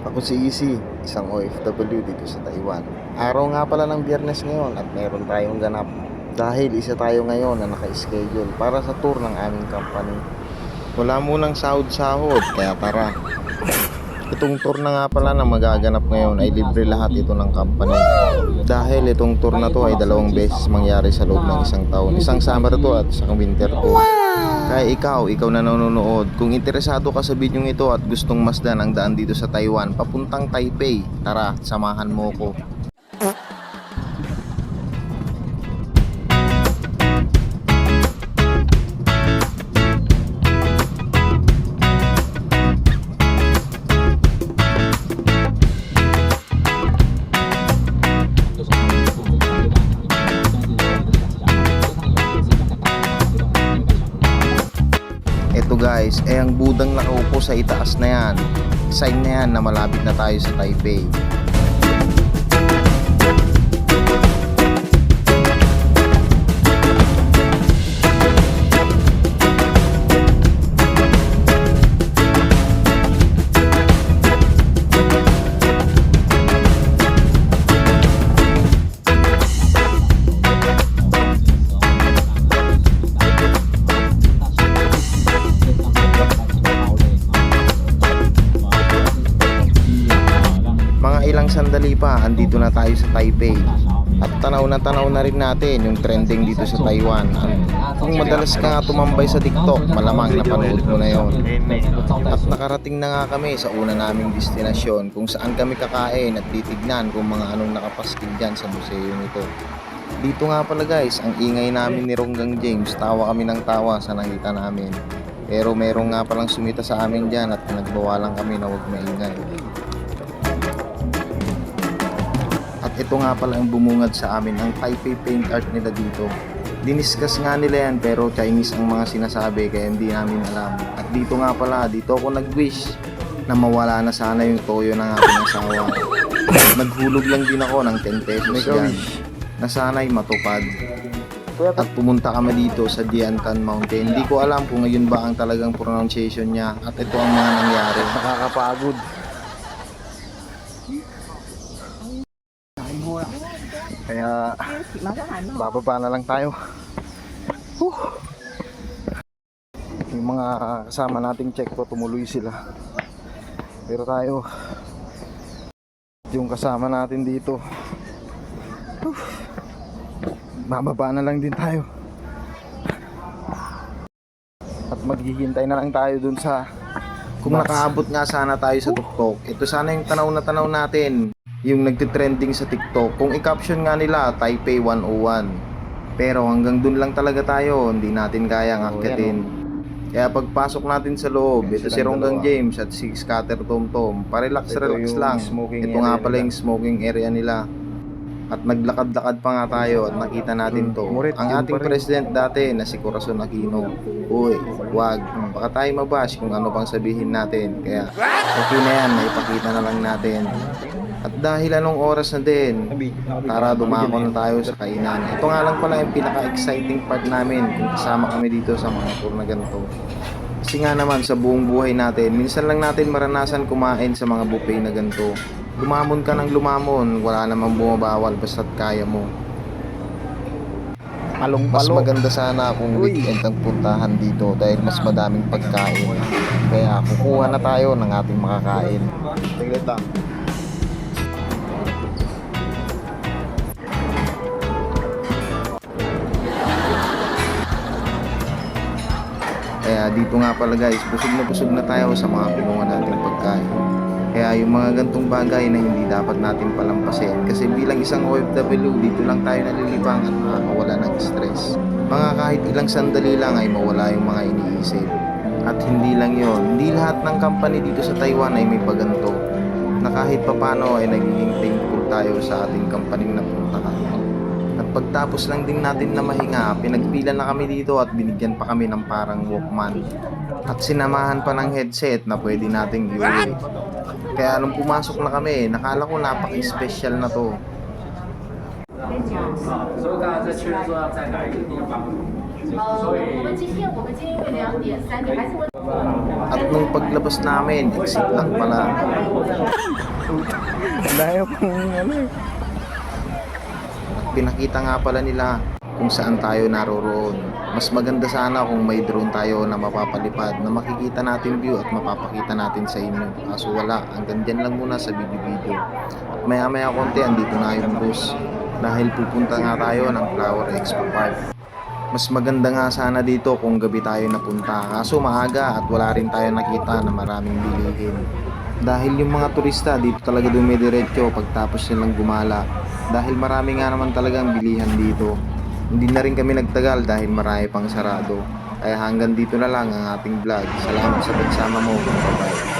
Ako si Easy, isang OFW dito sa Taiwan. Araw nga pala ng Biyernes ngayon at meron tayong ganap. Dahil isa tayo ngayon na naka-schedule para sa tour ng aming company. Wala munang sahod-sahod, kaya tara. Itong tour na nga pala na magaganap ngayon ay libre lahat ito ng company. Dahil itong tour na to ay 2 beses mangyari sa loob ng isang taon. Isang summer to at isang winter to. Kaya ikaw na nanonood, kung interesado ka sa video ito at gustong masdan ang daan dito sa Taiwan, papuntang Taipei, tara, samahan mo ko. Ito guys, ang budang nakaupo sa itaas na yan. Sign na yan na malapit na tayo sa Taipei. Ilang sandali pa, andito na tayo sa Taipei. At tanaw na rin natin yung trending dito sa Taiwan. Kung madalas ka nga tumambay sa TikTok, malamang napanood mo na yon. At nakarating na nga kami sa una naming destinasyon kung saan kami kakain at titignan kung mga anong nakapaskil dyan sa museo nito. Dito nga pala guys, ang ingay namin ni Ronggang James, tawa kami ng tawa sa nakita namin. Pero merong nga palang sumita sa amin dyan at nagbawalan kami na huwag maingay. Ito nga pala ang bumungad sa amin, ang Taipei paint art nila dito. Diniscuss nga nila yan pero Chinese ang mga sinasabi kaya hindi namin alam. At dito nga pala, dito ako nag-wish na mawala na sana yung toyo ng aking asawa. Naghulog lang din ako ng 10 pesos dyan na sana'y matupad. At pumunta kami dito sa Diantan Mountain. Hindi ko alam kung ngayon ba ang talagang pronunciation niya at ito ang mga nangyari. Nakakapagod. Kaya bababa na lang tayo. Yung mga kasama nating check po tumuloy sila. Pero tayo, yung kasama natin dito, bababa na lang din tayo. At maghihintay na lang tayo dun sa, kung nakaabot nga sana tayo sa tuktok. Ito sana yung tanaw na tanaw natin, yung nagtitrending sa TikTok. Kung i-caption nga nila Taipei 101, pero hanggang dun lang talaga tayo, hindi natin kayang akyatin. Kaya pagpasok natin sa loob, ito si Ronggang James at si Scatter Tomtom, parelax lang. Ito nga pala yung smoking area nila. At naglakad-lakad pa nga tayo at nakita natin to, ang ating president dati na si Corazon Aquino. Uy, wag, baka tayo mabash kung ano pang sabihin natin. Kaya okay na yan, naipakita na lang natin. At dahil anong oras na din, tara dumako na tayo sa kainan. Ito nga lang pala yung pinaka-exciting part namin kung kasama kami dito sa mga tour na ganito. Kasi nga naman sa buong buhay natin, minsan lang natin maranasan kumain sa mga buffet na ganito. Lumamon ka ng lumamon, wala namang bumabawal basta't kaya mo. Mas maganda sana kung weekend ang puntahan dito dahil mas madaming pagkain. Kaya kukuha na tayo ng ating makakain. Tingnan lang. Kaya dito nga pala guys, busog na tayo sa mga pinuha nating pagkain. Kaya yung mga gantong bagay na hindi dapat natin palampasin. Kasi bilang isang OFW, dito lang tayo nalilibang at makakawala ng stress. Mga kahit ilang sandali lang ay mawala yung mga iniisip. At hindi lang yon, hindi lahat ng company dito sa Taiwan ay may paganto. Na kahit papano ay nagiging thankful tayo sa ating company na puntahan. At pagtapos lang din natin na mahinga, pinagpila na kami dito at binigyan pa kami ng parang Walkman. At sinamahan pa ng headset na pwede nating iuwi. Kaya nung pumasok na kami, nakala ko napaka-special na to. At nung paglabas namin, exit lang pala. Dahil kung ano eh. Pinakita nga pala nila kung saan tayo naroroon. Mas maganda sana kung may drone tayo na mapapalipad na makikita natin view at mapapakita natin sa inyo. Kaso wala, hanggang dyan lang muna sa video. At maya maya konti, andito na yung bus. Dahil pupunta nga tayo ng Flower Expo Park. Mas maganda nga sana dito kung gabi tayo napunta. Kaso maaga at wala rin tayo nakita na maraming bilihin. Dahil yung mga turista dito talaga dumidiretso pagtapos nilang gumala. Dahil marami nga naman talagang bilihan dito. Hindi na rin kami nagtagal dahil marami pang sarado. Kaya hanggang dito na lang ang ating vlog. Salamat sa pagsama mo. Bye-bye.